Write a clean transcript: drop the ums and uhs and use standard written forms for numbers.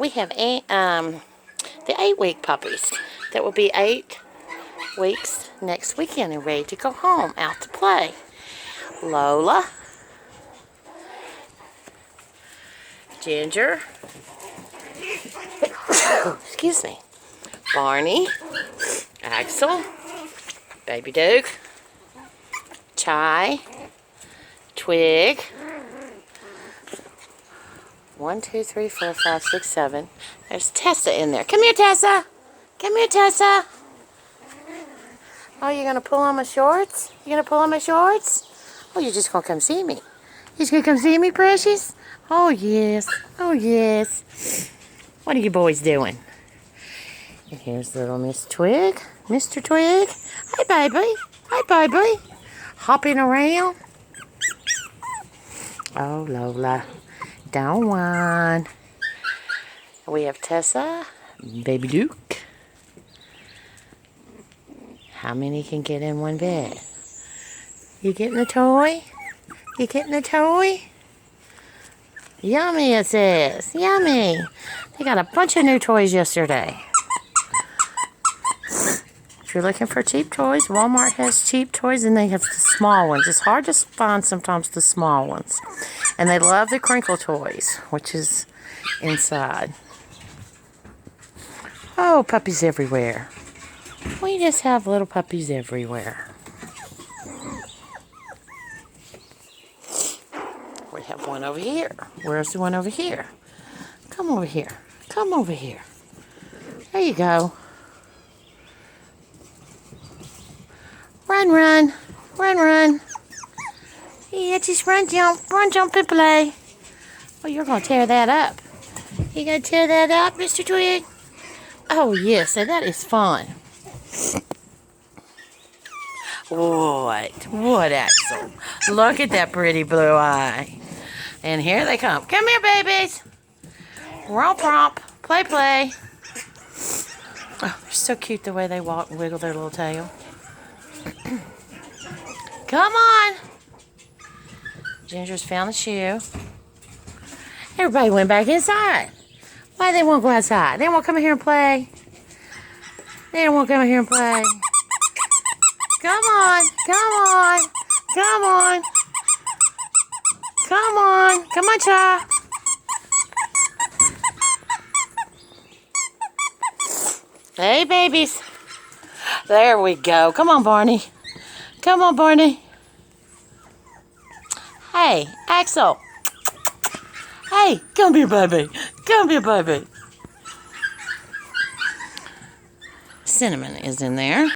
we have the 8-week puppies that will be 8 weeks next weekend and ready to go home out to play. Lola, Ginger, excuse me, Barney, Axel, Baby Duke, Chai, Twig. 1, 2, 3, 4, 5, 6, 7. There's Tessa in there. Come here, Tessa. Come here, Tessa. Oh, you're going to pull on my shorts? You're going to pull on my shorts? Oh, you're just going to come see me. You're just going to come see me, precious? Oh, yes. Oh, yes. What are you boys doing? And here's little Miss Twig. Mr. Twig. Hi, baby. Hi, baby. Hopping around. Oh, Lola. Don't whine. We have Tessa, Baby Duke. How many can get in one bed? You getting a toy? You getting a toy? Yummy, it says. Yummy. They got a bunch of new toys yesterday. If you're looking for cheap toys, Walmart has cheap toys, and they have the small ones. It's hard to find sometimes the small ones. And they love the crinkle toys, which is inside. Oh, puppies everywhere. We just have little puppies everywhere. We have one over here. Where's the one over here? Come over here. Come over here. There you go. Run, run. Run, run. Yeah, just run, jump, and play. Oh, you're going to tear that up. You going to tear that up, Mr. Twig? Oh, yes, and that is fun. What, Axel? Look at that pretty blue eye. And here they come. Come here, babies. Romp, romp. Play, play. Oh, they're so cute the way they walk and wiggle their little tail. Come on. Ginger's found the shoe. Everybody went back inside. Why they won't go outside? They won't come in here and play. They don't want to come in here and play. Come on. Come on. Come on. Come on. Come on, child. Hey, babies. There we go. Come on, Barney. Come on, Barney. Hey, Axel. Hey, come here, baby. Come here, baby. Cinnamon is in there.